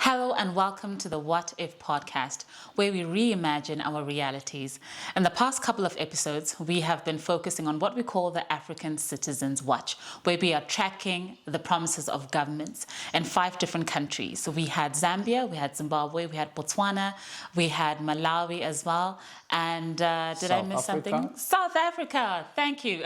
Hello and welcome to the What If podcast, where we reimagine our realities. In the past couple of episodes, we have been focusing on what we call the African Citizens Watch, where we are tracking the promises of governments in 5 different countries. So we had Zambia, we had Zimbabwe, we had Botswana, we had Malawi as well. And did I miss something? South Africa. Thank you.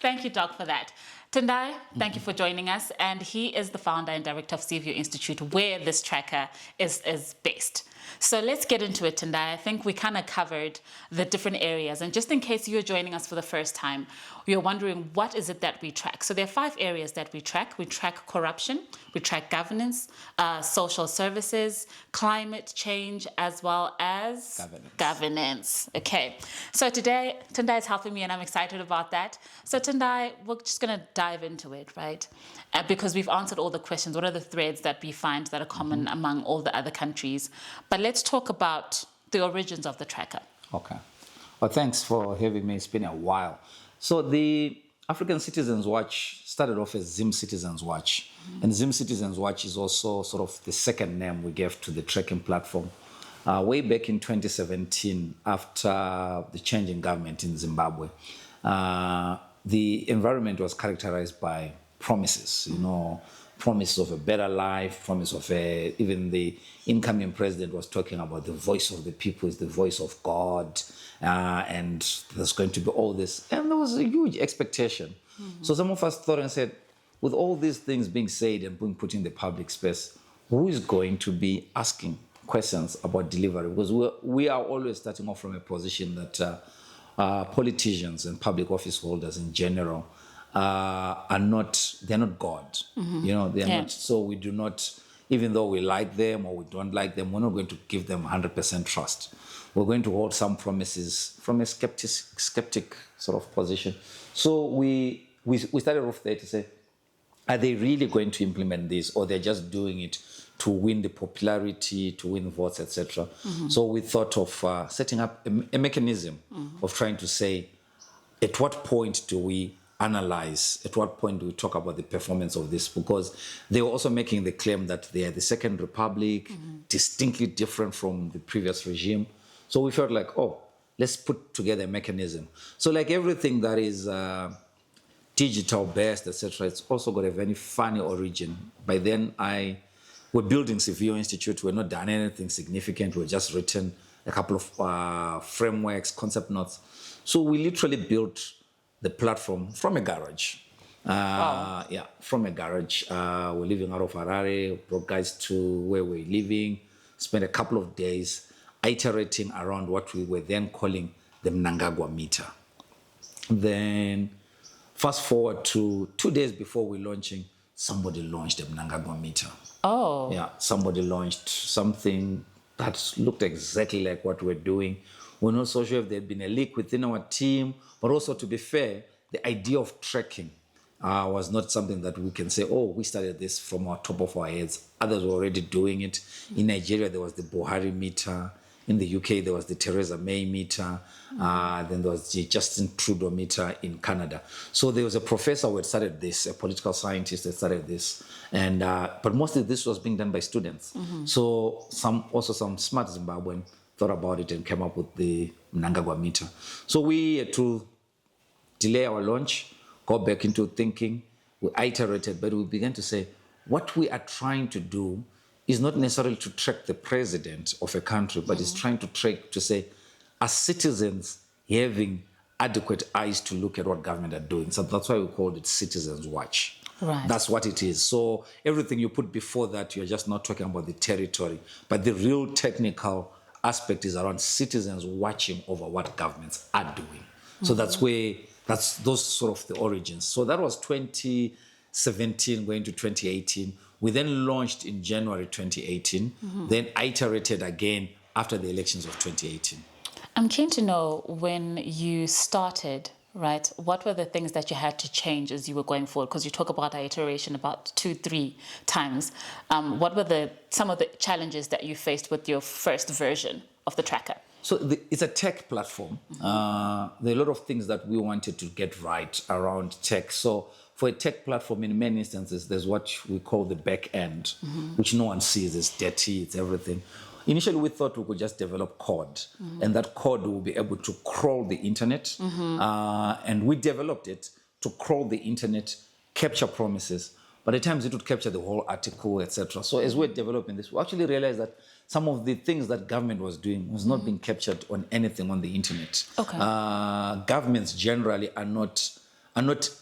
Thank you, Doc, for that. Tendai, thank you for joining us. And he is the founder and director of Civic Institute, where this tracker is based. So let's get into it, Tendai. I think we kind of covered the different areas. And just in case you're joining us for the first time, you're wondering what is it that we track? So there are 5 areas that we track. We track corruption, we track governance, social services, climate change, as well as governance. Okay. So today, Tendai is helping me and I'm excited about that. So Tendai, we're just going to dive into it, right? Because we've answered all the questions. What are the threads that we find that are common among all the other countries? But let's talk about the origins of the tracker. Okay. Well, thanks for having me. It's been a while. So the African Citizens Watch started off as Zim Citizens Watch. And Zim Citizens Watch is also sort of the second name we gave to the tracking platform. Way back in 2017, after the change in government in Zimbabwe, the environment was characterized by promises, promise of a better life, promise of even the incoming president was talking about the voice of the people is the voice of God, and there's going to be all this. And there was a huge expectation. So some of us thought and said, with all these things being said and being put in the public space, who is going to be asking questions about delivery? Because we are always starting off from a position that politicians and public office holders in general they're not God. They're not. So we do not, even though we like them or we don't like them, we're not going to give them 100% trust. We're going to hold some promises from a skeptic sort of position. So we started off there to say, are they really going to implement this, or they're just doing it to win the popularity, to win votes, etc.? So we thought of setting up a mechanism of trying to say, at what point do we analyze, at what point do we talk about the performance of this? Because they were also making the claim that they are the Second Republic, distinctly different from the previous regime. So we felt like, let's put together a mechanism. So like everything that is digital-based, etc., it's also got a very funny origin. By then, we're building Civic Institute. We're not done anything significant. We're just written a couple of frameworks, concept notes. So we literally built the platform from a garage. Wow. Yeah, from a garage. We're living out of Harare, brought guys to where we're living, spent a couple of days iterating around what we were then calling the Mnangagwa meter. Then fast forward to 2 days before we're launching, somebody launched the Mnangagwa meter. Oh. Yeah, somebody launched something that looked exactly like what we're doing. We're not so sure if there'd been a leak within our team, but also, to be fair, the idea of tracking was not something that we can say, we started this from our top of our heads. Others were already doing it. In Nigeria, there was the Buhari meter. In the UK, there was the Theresa May meter. Then there was the Justin Trudeau meter in Canada. So there was a professor who had started this, a political scientist that started this. And but mostly this was being done by students. So some smart Zimbabwean thought about it and came up with the Mnangagwa meter. So we had to delay our launch, go back into thinking. We iterated, but we began to say, what we are trying to do is not necessarily to track the president of a country, but it's trying to track, to say, are citizens having adequate eyes to look at what government are doing? So that's why we called it Citizens Watch. Right. That's what it is. So everything you put before that, you're just not talking about the territory, but the real technical aspect is around citizens watching over what governments are doing. So that's those sort of the origins. So that was 2017 going to 2018. We then launched in January 2018, then iterated again after the elections of 2018. I'm keen to know, when you started, right, what were the things that you had to change as you were going forward? Because you talk about iteration about 2-3 times. What were some of the challenges that you faced with your first version of the tracker? So it's a tech platform. There are a lot of things that we wanted to get right around tech. So for a tech platform, in many instances, there's what we call the back end, which no one sees. It's dirty, it's everything. Initially, we thought we could just develop code, and that code will be able to crawl the internet. And we developed it to crawl the internet, capture promises. But at times, it would capture the whole article, etc. So as we're developing this, we actually realized that some of the things that government was doing was not being captured on anything on the internet. Okay. Governments generally are not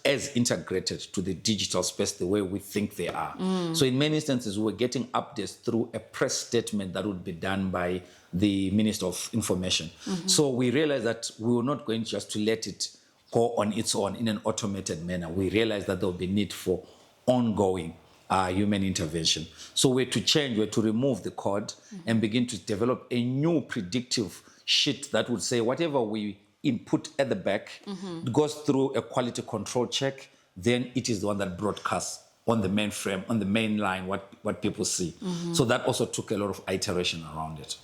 as integrated to the digital space the way we think they are. So in many instances, we're getting updates through a press statement that would be done by the Minister of Information. So we realized that we were not going just to let it go on its own in an automated manner. We realized that there will be need for ongoing human intervention. So we're to remove the code and begin to develop a new predictive sheet that would say whatever we input at the back, it goes through a quality control check, then it is the one that broadcasts on the mainframe, on the main line, what people see. So that also took a lot of iteration around it.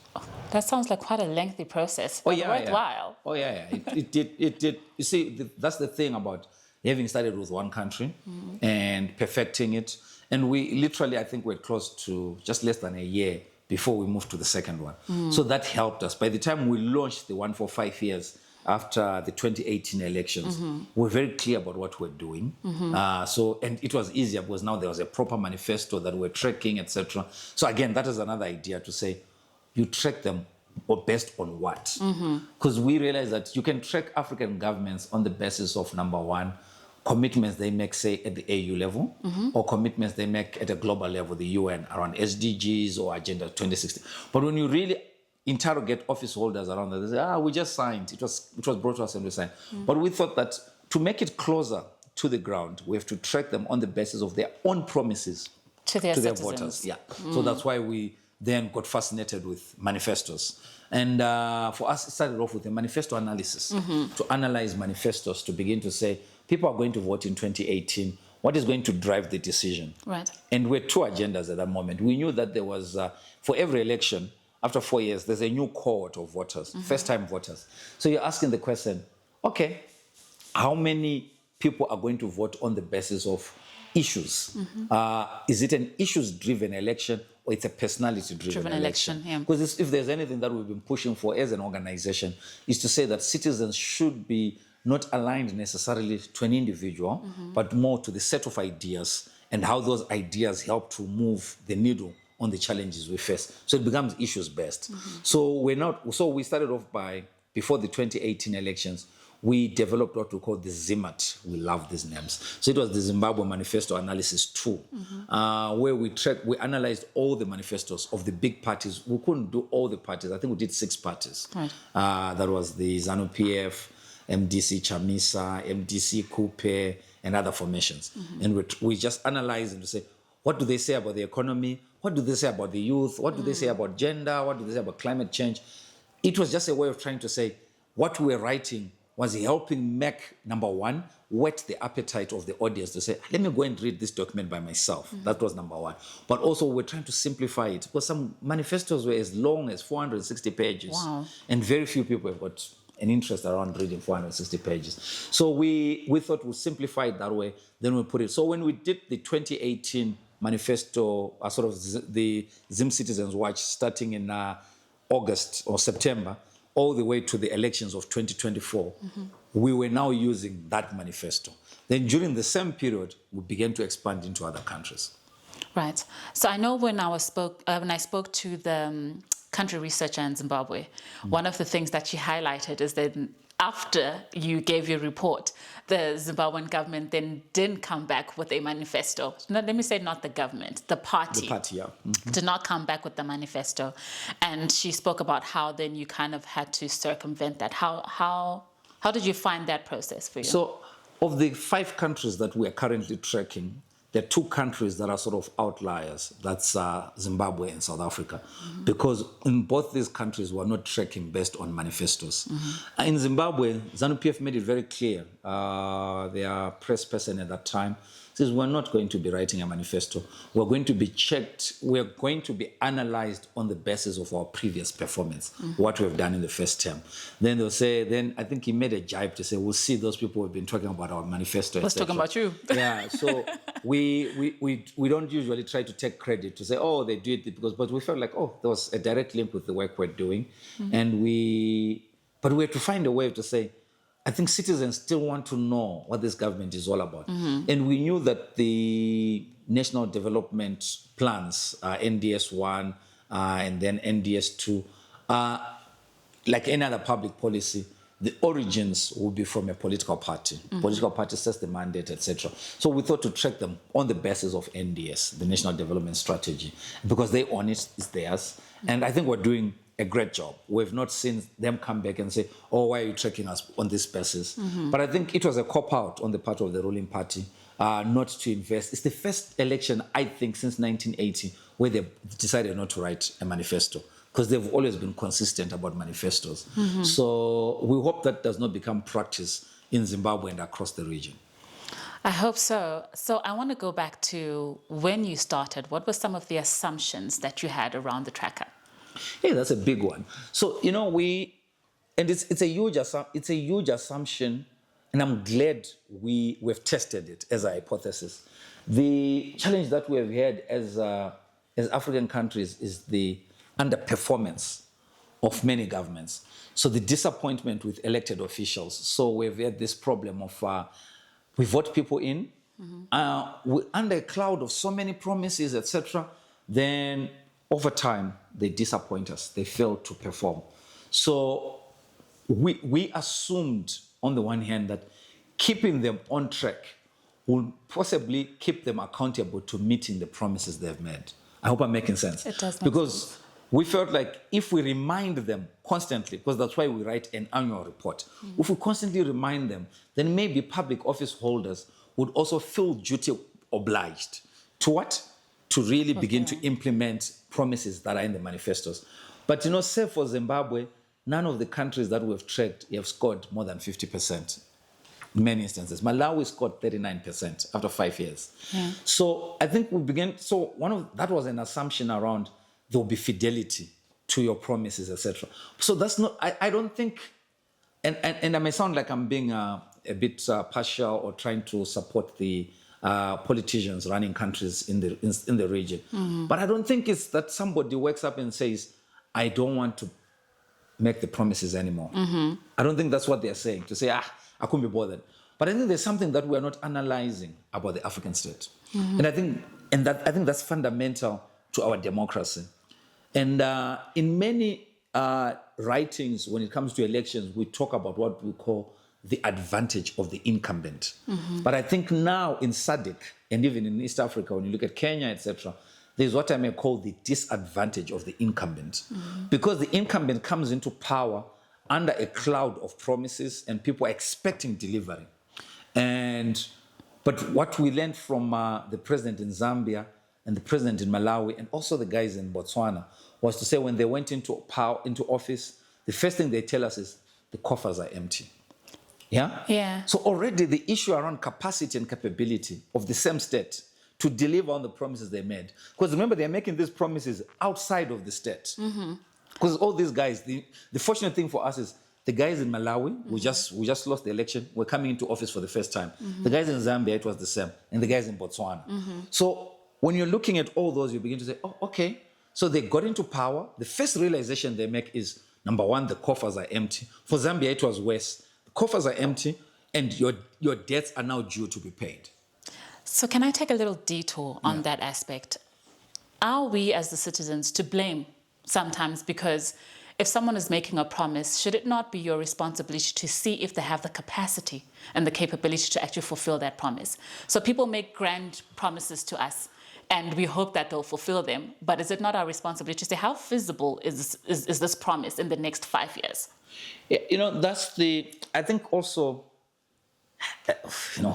That sounds like quite a lengthy process, but worthwhile. Oh, yeah. It did. You see, that's the thing about having started with one country and perfecting it. And we literally, I think we're close to just less than a year before we moved to the second one. So that helped us. By the time we launched the one for 5 years, after the 2018 elections, we're very clear about what we're doing. And it was easier because now there was a proper manifesto that we're tracking, etc. So again, that is another idea to say, you track them based on what? Because we realize that you can track African governments on the basis of, number one, commitments they make, say, at the AU level, or commitments they make at a global level, the UN, around SDGs or Agenda 2060. But when you really interrogate office holders around that, they say, we just signed. It was brought to us and we signed. But we thought that to make it closer to the ground, we have to track them on the basis of their own promises to their voters. Yeah. So that's why we then got fascinated with manifestos. And for us, it started off with a manifesto analysis, to analyze manifestos, to begin to say, people are going to vote in 2018. What is going to drive the decision? Right. And we had two agendas at that moment. We knew that there was, for every election, after 4 years, there's a new cohort of voters, first-time voters. So you're asking the question, okay, how many people are going to vote on the basis of issues? Is it an issues-driven election or it's a personality-driven election? Because if there's anything that we've been pushing for as an organization, is to say that citizens should be not aligned necessarily to an individual, but more to the set of ideas and how those ideas help to move the needle on the challenges we face. So it becomes issues-based. So we started off by, before the 2018 elections, we developed what we call the ZIMAT. We love these names. So it was the Zimbabwe Manifesto Analysis 2, where we analyzed all the manifestos of the big parties. We couldn't do all the parties. I think we did 6 parties. Right. That was the ZANU-PF, MDC Chamisa, MDC Coupe, and other formations. And we just analyzed them to say, what do they say about the economy? What do they say about the youth? What do they say about gender? What do they say about climate change? It was just a way of trying to say what we were writing was helping make, number one, whet the appetite of the audience to say, let me go and read this document by myself. That was number one. But also we're trying to simplify it because some manifestos were as long as 460 pages. Wow. And very few people have got an interest around reading 460 pages. So we thought we'd simplify it that way, then we put it. So when we did the 2018 manifesto, sort of the Zim Citizens Watch, starting in August or September, all the way to the elections of 2024, we were now using that manifesto. Then during the same period, we began to expand into other countries. Right. So I know when I spoke to the country researcher in Zimbabwe, one of the things that she highlighted is that after you gave your report, the Zimbabwean government then didn't come back with a manifesto. No, let me say not the government, the party. The party, yeah. Did not come back with the manifesto. And she spoke about how then you kind of had to circumvent that. How did you find that process for you? So of the 5 countries that we are currently tracking, there are two countries that are sort of outliers. That's Zimbabwe and South Africa. Because in both these countries, we're not tracking based on manifestos. In Zimbabwe, ZANU-PF made it very clear, their press person at that time says, we're not going to be writing a manifesto. We're going to be checked. We're going to be analyzed on the basis of our previous performance, what we've done in the first term. Then they'll say, then I think he made a jibe to say, we'll see those people who've been talking about our manifesto. Let's talk about you. Yeah, so we don't usually try to take credit to say, oh, they did it because, but we felt like, oh, there was a direct link with the work we're doing. But we had to find a way to say, I think citizens still want to know what this government is all about. And we knew that the national development plans, NDS 1 and then NDS 2, like any other public policy, the origins will be from a political party. Political party sets the mandate, etc. So we thought to track them on the basis of NDS, the National Development Strategy, because they own it, it's theirs. And I think we're doing a great job. We've not seen them come back and say, oh, why are you tracking us on this basis? But I think it was a cop-out on the part of the ruling party not to invest. It's the first election, I think, since 1980 where they decided not to write a manifesto, because they've always been consistent about manifestos. So we hope that does not become practice in Zimbabwe and across the region. I hope so. So I want to go back to when you started. What were some of the assumptions that you had around the tracker? Hey, that's a big one. So, you know, it's a huge assumption, and I'm glad we've tested it as a hypothesis. The challenge that we have had as African countries is the underperformance of many governments. So the disappointment with elected officials. So we've had this problem of we vote people in, we're under a cloud of so many promises, etc. Then over time, they disappoint us. They fail to perform. So we assumed, on the one hand, that keeping them on track will possibly keep them accountable to meeting the promises they've made. I hope I'm making sense. It does make because sense. We felt like if we remind them constantly, because that's why we write an annual report, if we constantly remind them, then maybe public office holders would also feel duty obliged to what? To really begin to implement promises that are in the manifestos. But, you know, say for Zimbabwe, none of the countries that we've tracked have scored more than 50% in many instances. Malawi scored 39% after 5 years. So I think that was an assumption around there will be fidelity to your promises, etc. So that's not, I don't think, and I may sound like I'm being a bit partial or trying to support the politicians running countries in the region. But I don't think it's that somebody wakes up and says, I don't want to make the promises anymore. I don't think that's what they're saying, to say, I couldn't be bothered. But I think there's something that we're not analyzing about the African state. And I think that's fundamental to our democracy. And in many writings, when it comes to elections, we talk about what we call the advantage of the incumbent. But I think now in SADC and even in East Africa, when you look at Kenya, etc., there's what I may call the disadvantage of the incumbent. Because the incumbent comes into power under a cloud of promises and people are expecting delivery. But what we learned from the president in Zambia and the president in Malawi and also the guys in Botswana was to say when they went into office, the first thing they tell us is the coffers are empty. Yeah. So already the issue around capacity and capability of the same state to deliver on the promises they made. Because remember, they're making these promises outside of the state. Because all these guys, the fortunate thing for us is the guys in Malawi, we just lost the election, we're coming into office for the first time. The guys in Zambia, it was the same. And the guys in Botswana. So when you're looking at all those, you begin to say, oh, okay. So they got into power. The first realization they make is, number one, the coffers are empty. For Zambia, it was worse. The coffers are empty, and your debts are now due to be paid. So can I take a little detour on that aspect? Are we as the citizens to blame sometimes? Because if someone is making a promise, should it not be your responsibility to see if they have the capacity and the capability to actually fulfill that promise? So people make grand promises to us, and we hope that they'll fulfill them. But is it not our responsibility to say, how feasible is this promise in the next 5 years? Yeah, you know, I think also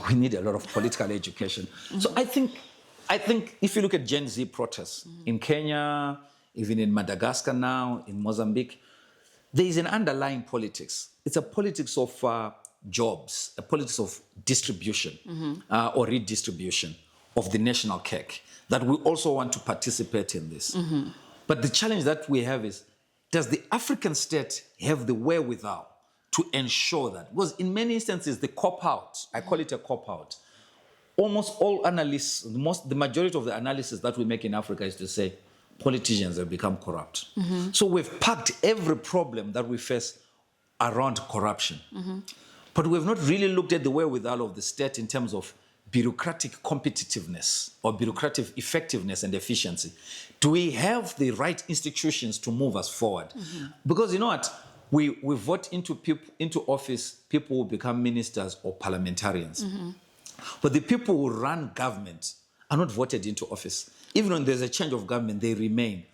we need a lot of political education. So I think if you look at Gen Z protests in Kenya, even in Madagascar now, in Mozambique, there is an underlying politics. It's a politics of jobs, a politics of distribution or redistribution of the national cake, that we also want to participate in this. But the challenge that we have is, does the African state have the wherewithal to ensure that? Because in many instances, the cop-out, I call it a cop-out, almost all analysts, the majority of the analysis that we make in Africa is to say, politicians have become corrupt. So we've packed every problem that we face around corruption. But we've not really looked at the wherewithal of the state in terms of bureaucratic competitiveness or bureaucratic effectiveness and efficiency. Do we have the right institutions to move us forward? Because you know what? We vote into office, people who become ministers or parliamentarians. But the people who run government are not voted into office. Even when there's a change of government, they remain.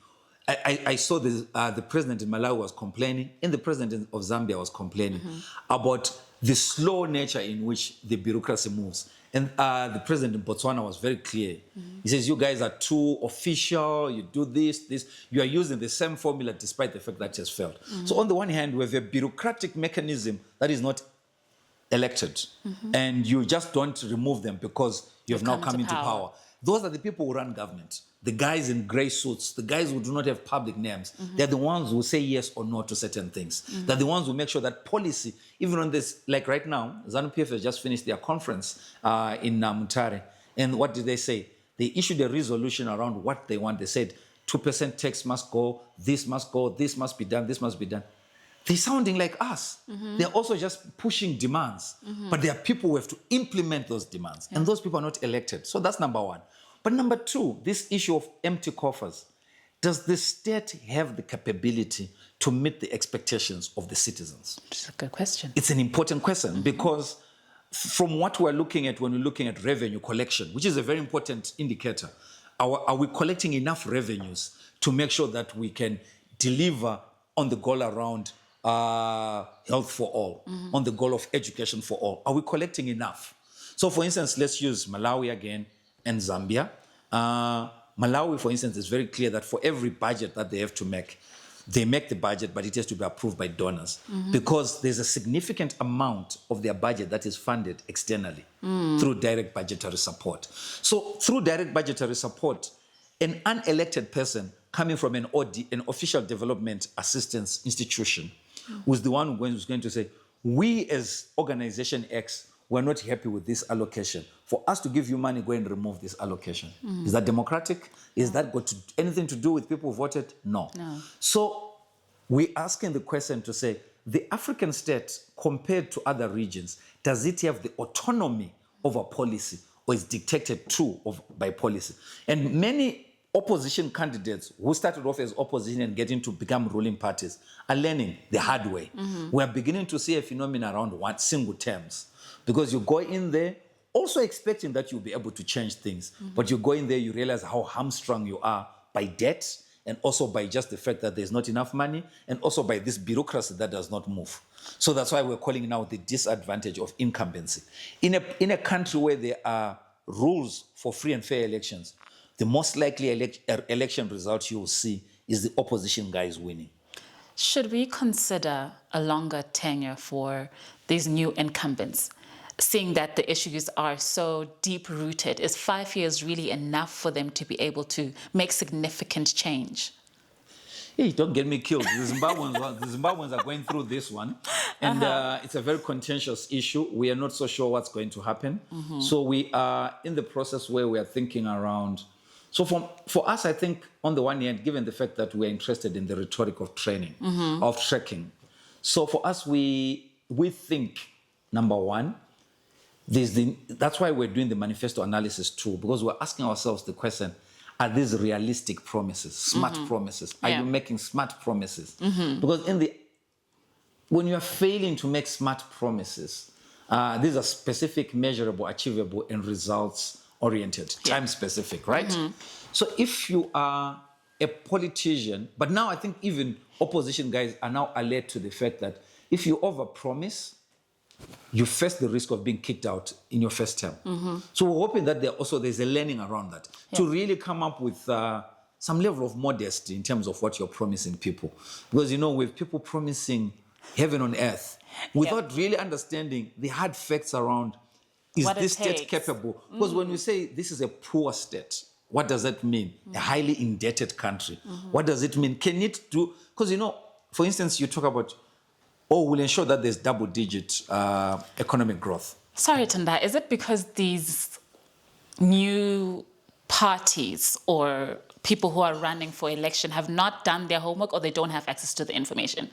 I saw the president in Malawi was complaining, and the president of Zambia was complaining about the slow nature in which the bureaucracy moves. And the president in Botswana was very clear. He says, you guys are too official, you do this. You are using the same formula despite the fact that it has failed. So on the one hand, we have a bureaucratic mechanism that is not elected, and you just don't remove them because you have now come into power. Those are the people who run government. The guys in gray suits, the guys who do not have public names, they're the ones who say yes or no to certain things. They're the ones who make sure that policy, even on this, like right now, ZANU-PF has just finished their conference in Mutare. And what did they say? They issued a resolution around what they want. They said 2% tax must go, this must go, this must be done, this must be done. They're sounding like us. They're also just pushing demands. But there are people who have to implement those demands. And those people are not elected. So that's number one. But number two, this issue of empty coffers. Does the state have the capability to meet the expectations of the citizens? It's a good question. It's an important question because from what we're looking at when we're looking at revenue collection, which is a very important indicator, are we collecting enough revenues to make sure that we can deliver on the goal around health for all, on the goal of education for all? Are we collecting enough? So for instance, let's use Malawi again and Zambia. Malawi, for instance, is very clear that for every budget that they have to make, they make the budget, but it has to be approved by donors because there's a significant amount of their budget that is funded externally through direct budgetary support. So through direct budgetary support, an unelected person coming from an official development assistance institution was the one who's going to say, we as organization X, we're not happy with this allocation. For us to give you money, go and remove this allocation. Is that democratic? Is that got anything to do with people who voted? No. So we're asking the question to say, the African state, compared to other regions, does it have the autonomy over policy or is dictated by policy? And many opposition candidates who started off as opposition and getting to become ruling parties are learning the hard way. We are beginning to see a phenomenon around single terms. Because you go in there also expecting that you'll be able to change things. But you go in there, you realize how hamstrung you are by debt and also by just the fact that there's not enough money and also by this bureaucracy that does not move. So that's why we're calling it now the disadvantage of incumbency. In a country where there are rules for free and fair elections, the most likely election result you will see is the opposition guys winning. Should we consider a longer tenure for these new incumbents? Seeing that the issues are so deep-rooted, is 5 years really enough for them to be able to make significant change? Hey, don't get me killed. The Zimbabweans are going through this one, and it's a very contentious issue. We are not so sure what's going to happen. So we are in the process where we are thinking around. So for us, I think, on the one hand, given the fact that we're interested in the rhetoric of training, of tracking, so for us, we think, number one, that's why we're doing the manifesto analysis too, because we're asking ourselves the question, are these realistic promises, smart promises? Are you making smart promises? Because when you are failing to make smart promises, these are specific, measurable, achievable, and results-oriented, time-specific, right? So if you are a politician, but now I think even opposition guys are now alert to the fact that if you overpromise, you face the risk of being kicked out in your first term. So we're hoping that there's a learning around that to really come up with some level of modesty in terms of what you're promising people. Because, with people promising heaven on earth without really understanding the hard facts around, is what this state capable? Because when we say this is a poor state, what does that mean? A highly indebted country. What does it mean? Can it do? Because, for instance, you talk about, we'll ensure that there's double-digit economic growth. Sorry, Tanda, is it because these new parties or people who are running for election have not done their homework, or they don't have access to the information?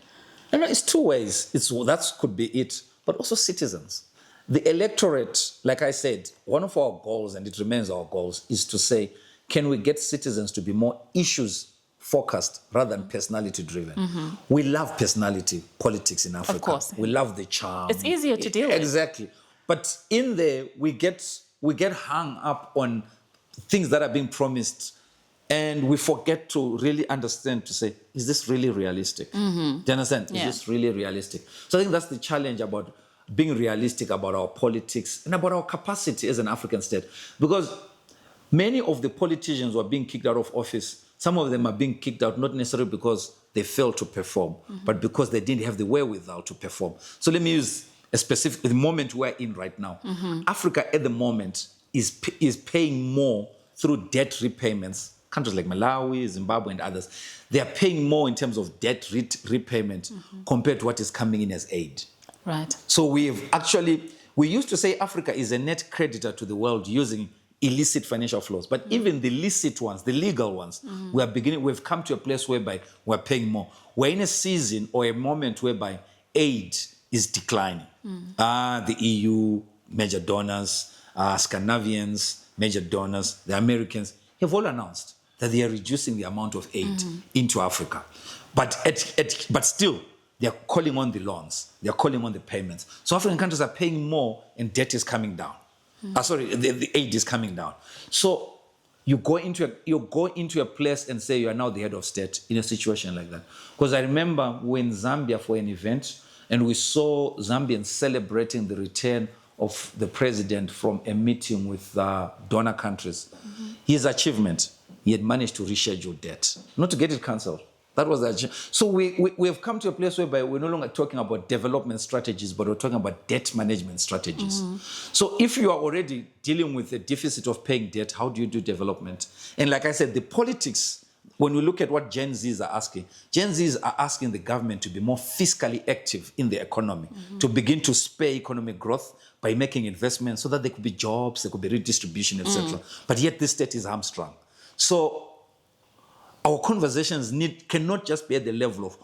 No, it's two ways. That could be it, but also citizens. The electorate, like I said, one of our goals, and it remains our goals, is to say, can we get citizens to be more issues-focused rather than personality-driven? We love personality politics in Africa. Of course. We love the charm. It's easier to deal with. Exactly. But in there, we get hung up on things that are being promised, and we forget to really understand, to say, is this really realistic? Do you understand? Is this really realistic? So I think that's the challenge about being realistic about our politics and about our capacity as an African state. Because many of the politicians who are being kicked out of office, some of them are being kicked out not necessarily because they failed to perform, but because they didn't have the wherewithal to perform. So let me use the moment we're in right now. Africa at the moment is paying more through debt repayments. Countries like Malawi, Zimbabwe, and others, they are paying more in terms of debt repayment compared to what is coming in as aid. Right. So we used to say Africa is a net creditor to the world using illicit financial flows. But even the licit ones, the legal ones, we've come to a place whereby we're paying more. We're in a season or a moment whereby aid is declining. The EU, major donors, Scandinavians, major donors, the Americans, have all announced that they are reducing the amount of aid into Africa. But still, they are calling on the loans. They are calling on the payments. So African countries are paying more and debt is coming down. The aid is coming down. So you go into a place and say you are now the head of state in a situation like that. Because I remember when Zambia for an event, and we saw Zambians celebrating the return of the president from a meeting with donor countries. His achievement, he had managed to reschedule debt, not to get it cancelled. That was the So we have come to a place whereby we're no longer talking about development strategies, but we're talking about debt management strategies. So if you are already dealing with a deficit of paying debt, how do you do development? And like I said, the politics, when we look at what Gen Zs are asking the government to be more fiscally active in the economy, to begin to spur economic growth by making investments so that there could be jobs, there could be redistribution, etc. But yet this state is hamstrung. So our conversations cannot just be at the level of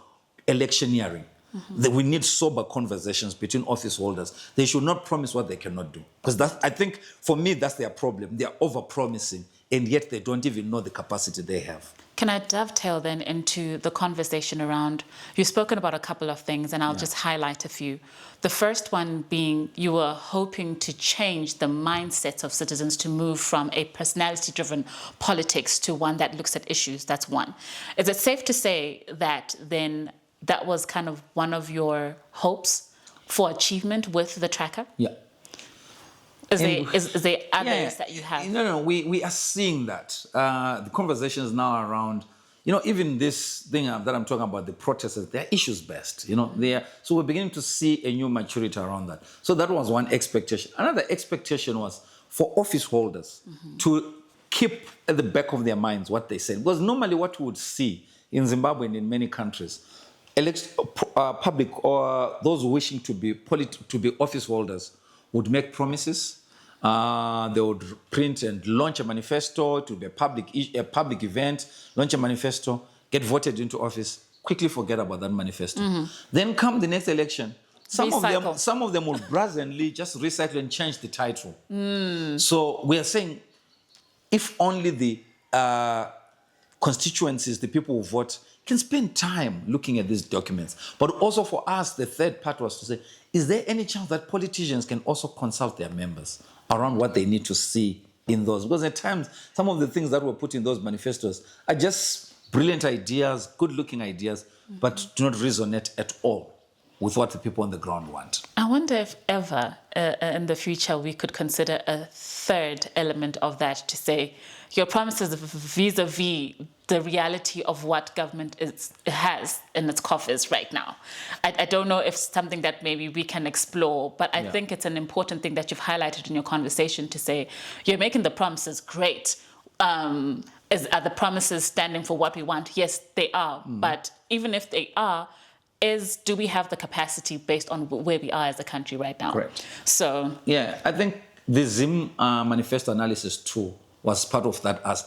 electioneering. That we need sober conversations between office holders. They should not promise what they cannot do. Because I think, for me, that's their problem. They are over-promising, and yet they don't even know the capacity they have. Can I dovetail then into the conversation around, you've spoken about a couple of things, and I'll just highlight a few. The first one being you were hoping to change the mindsets of citizens to move from a personality-driven politics to one that looks at issues. That's one. Is it safe to say that then that was kind of one of your hopes for achievement with the tracker? Yeah. Is there others that you have? No, we are seeing that. The conversations now around, even this thing that I'm talking about, the protesters, they're issues-based, So we're beginning to see a new maturity around that. So that was one expectation. Another expectation was for office holders to keep at the back of their minds what they said. Because normally what we would see in Zimbabwe and in many countries, public or those wishing to be office holders would make promises. They would print and launch a manifesto. It would be a public event, launch a manifesto, get voted into office, quickly forget about that manifesto. Then come the next election, some of them will brazenly just recycle and change the title. So we are saying, if only the constituencies, the people who vote, can spend time looking at these documents. But also for us, the third part was to say, is there any chance that politicians can also consult their members around what they need to see in those? Because at times, some of the things that were put in those manifestos are just brilliant ideas, good-looking ideas, but do not resonate at all with what the people on the ground want. I wonder if ever in the future we could consider a third element of that, to say your promises vis-a-vis the reality of what government has in its coffers right now. I don't know if it's something that maybe we can explore, but I think it's an important thing that you've highlighted in your conversation, to say you're making the promises great. Are the promises standing for what we want? Yes, they are. But even if they are, do we have the capacity based on where we are as a country right now? Correct. So yeah, I think the Zim manifesto analysis tool was part of that as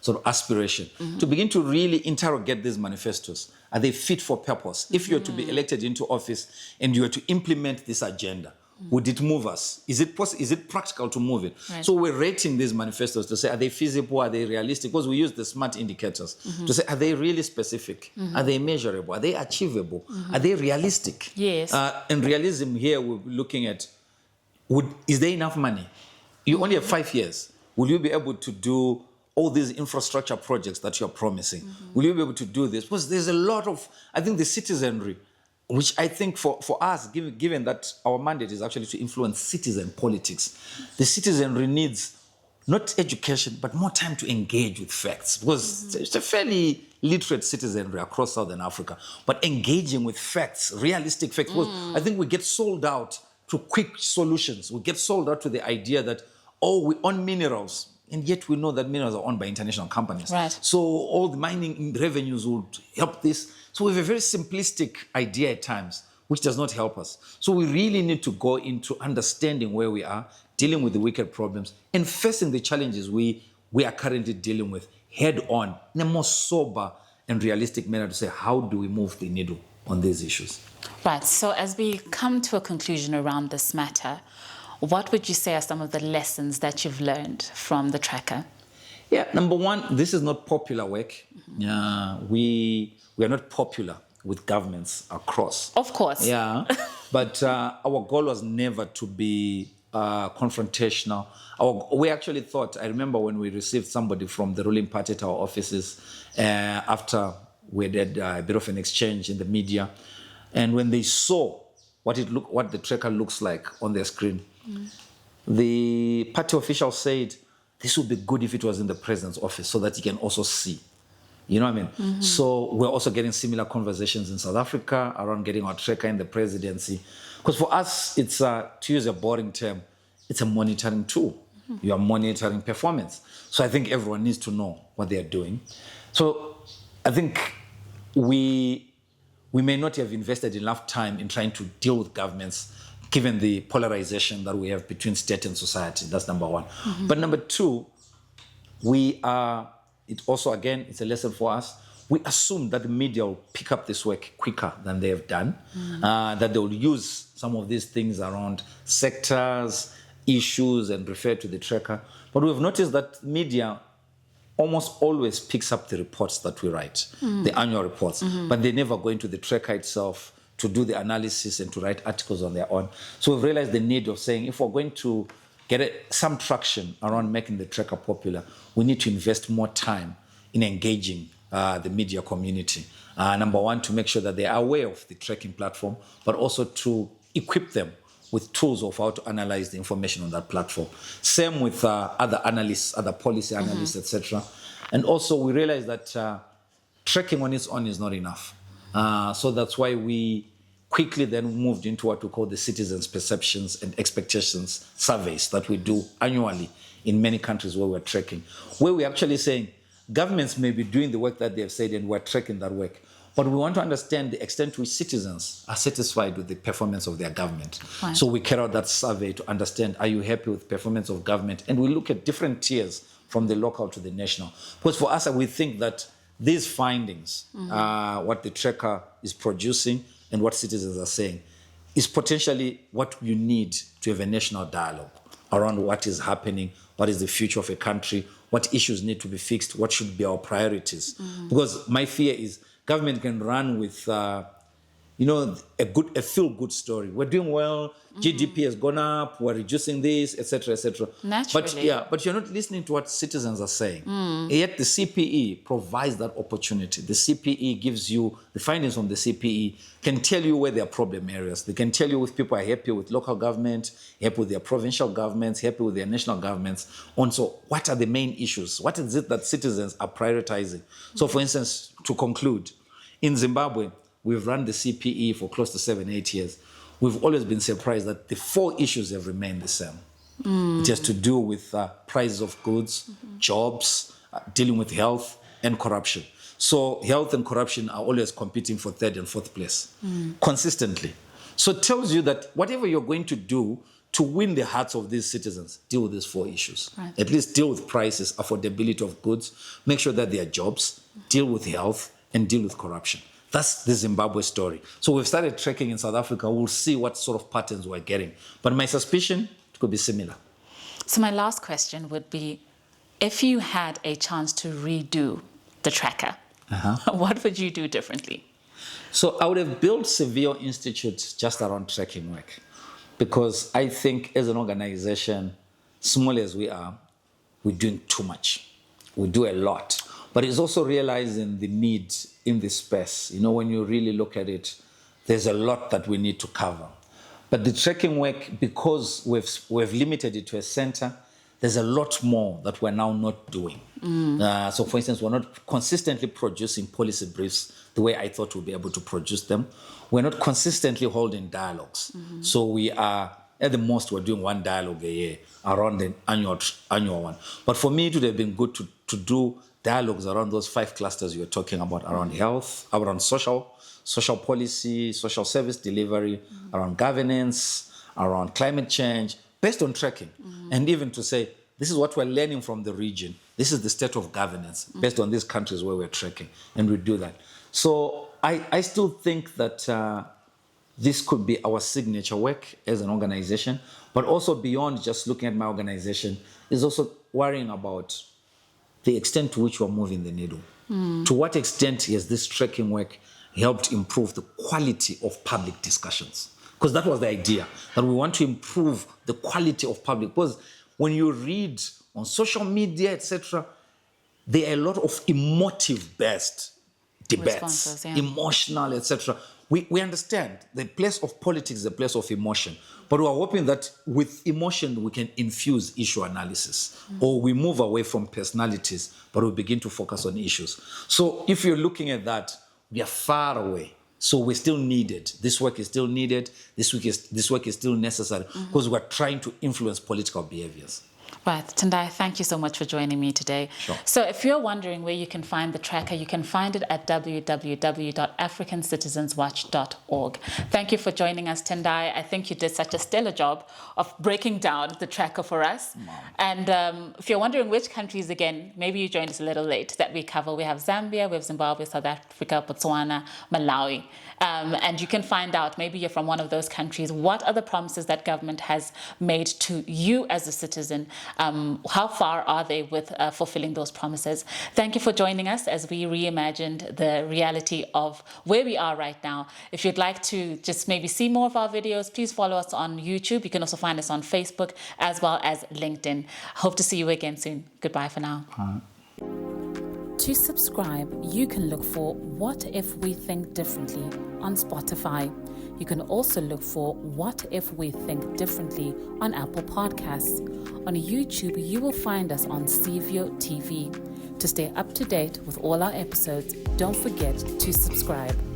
sort of aspiration to begin to really interrogate these manifestos. Are they fit for purpose? If you were to be elected into office and you were to implement this agenda, would it move us? Is it possible? Is it practical to move it? Right. So we're rating these manifestos to say, are they feasible? Are they realistic? Because we use the SMART indicators to say, are they really specific? Are they measurable? Are they achievable? Are they realistic? Yes. And realism here, we're looking at, is there enough money? You only have 5 years. Will you be able to do all these infrastructure projects that you're promising? Will you be able to do this? Because there's a lot of, I think, the citizenry, which I think for us, given that our mandate is actually to influence citizen politics, the citizenry needs not education, but more time to engage with facts. Because it's a fairly literate citizenry across Southern Africa, but engaging with facts, realistic facts. Because I think we get sold out to quick solutions. We get sold out to the idea that, we own minerals, and yet we know that minerals are owned by international companies. Right. So all the mining revenues would help this. So we have a very simplistic idea at times, which does not help us. So we really need to go into understanding where we are, dealing with the wicked problems, and facing the challenges we are currently dealing with head on, in a more sober and realistic manner, to say, how do we move the needle on these issues? Right. So as we come to a conclusion around this matter, what would you say are some of the lessons that you've learned from the tracker? Yeah, number one, this is not popular work. We are not popular with governments across. Of course. Yeah, but our goal was never to be confrontational. We actually thought, I remember when we received somebody from the ruling party at our offices after we did a bit of an exchange in the media, and when they saw what the tracker looks like on their screen, the party official said, this would be good if it was in the president's office so that he can also see. You know what I mean? So we're also getting similar conversations in South Africa around getting our tracker in the presidency. Because for us, it's, to use a boring term, it's a monitoring tool. You are monitoring performance. So I think everyone needs to know what they are doing. So I think we may not have invested enough time in trying to deal with governments, given the polarization that we have between state and society. That's number one. But number two, it also, again, it's a lesson for us. We assume that the media will pick up this work quicker than they have done, that they will use some of these things around sectors, issues, and refer to the tracker. But we've noticed that media almost always picks up the reports that we write, the annual reports, but they never go into the tracker itself to do the analysis and to write articles on their own. So we've realized the need of saying, if we're going to get some traction around making the tracker popular, we need to invest more time in engaging the media community. Number one, to make sure that they are aware of the tracking platform, but also to equip them with tools of how to analyze the information on that platform. Same with other analysts, other policy analysts, etc. And also we realize that tracking on its own is not enough. So that's why we quickly then moved into what we call the citizens' perceptions and expectations surveys that we do annually in many countries where we're tracking, where we're actually saying governments may be doing the work that they've said and we're tracking that work. But we want to understand the extent to which citizens are satisfied with the performance of their government. Right. So we carry out that survey to understand, are you happy with performance of government? And we look at different tiers from the local to the national. Because for us, we think that these findings, what the tracker is producing and what citizens are saying, is potentially what you need to have a national dialogue around what is happening, what is the future of a country, what issues need to be fixed, what should be our priorities. Because my fear is government can run with a feel-good story. We're doing well, GDP has gone up, we're reducing this, etc., etc. Naturally. But you're not listening to what citizens are saying. Yet the CPE provides that opportunity. The CPE gives you, the findings from the CPE can tell you where there are problem areas. They can tell you if people are happy with local government, happy with their provincial governments, happy with their national governments. And so what are the main issues? What is it that citizens are prioritizing? So for instance, to conclude, in Zimbabwe, we've run the CPE for close to 7-8 years. We've always been surprised that the 4 issues have remained the same. It has to do with prices of goods, jobs, dealing with health and corruption. So health and corruption are always competing for 3rd and 4th place consistently. So it tells you that whatever you're going to do to win the hearts of these citizens, deal with these 4 issues. Right. At least deal with prices, affordability of goods, make sure that there are jobs, deal with health, and deal with corruption. That's the Zimbabwe story. So we've started tracking in South Africa. We'll see what sort of patterns we're getting. But my suspicion, it could be similar. So my last question would be, if you had a chance to redo the tracker, what would you do differently? So I would have built Seville Institute just around tracking work, because I think as an organization, small as we are, we're doing too much. We do a lot. But it's also realizing the need in this space. When you really look at it, there's a lot that we need to cover. But the tracking work, because we've limited it to a center, there's a lot more that we're now not doing. So for instance, we're not consistently producing policy briefs the way I thought we'd be able to produce them. We're not consistently holding dialogues. So we are, at the most, we're doing 1 dialogue a year around the annual one. But for me, it would have been good to do dialogues around those 5 clusters you were talking about, around health, around social policy, social service delivery, around governance, around climate change, based on tracking. And even to say, this is what we're learning from the region. This is the state of governance based on these countries where we're tracking. And we do that. So I still think that this could be our signature work as an organization, but also beyond just looking at my organization, is also worrying about the extent to which we're moving the needle. To what extent has this tracking work helped improve the quality of public discussions? Because that was the idea, that we want to improve the quality of public. Because when you read on social media, etc., there are a lot of emotive-based debates, emotional, etc. We understand the place of politics is the place of emotion, but we are hoping that with emotion we can infuse issue analysis, or we move away from personalities, but we begin to focus on issues. So if you're looking at that, we are far away. So we're still needed. This work is still needed. This work is still necessary, because we're trying to influence political behaviors. Right. Tendai, thank you so much for joining me today. Sure. So if you're wondering where you can find the tracker, you can find it at www.africancitizenswatch.org. Thank you for joining us, Tendai. I think you did such a stellar job of breaking down the tracker for us. Wow. And if you're wondering which countries, again, maybe you joined us a little late, that we cover. We have Zambia, we have Zimbabwe, South Africa, Botswana, Malawi. And you can find out, maybe you're from one of those countries, what are the promises that government has made to you as a citizen? How far are they with fulfilling those promises? Thank you for joining us as we reimagined the reality of where we are right now. If you'd like to just maybe see more of our videos, please follow us on YouTube. You can also find us on Facebook as well as LinkedIn. Hope to see you again soon. Goodbye for now. To subscribe, you can look for What If We Think Differently on Spotify. You can also look for What If We Think Differently on Apple Podcasts. On YouTube, you will find us on Civic TV. To stay up to date with all our episodes, don't forget to subscribe.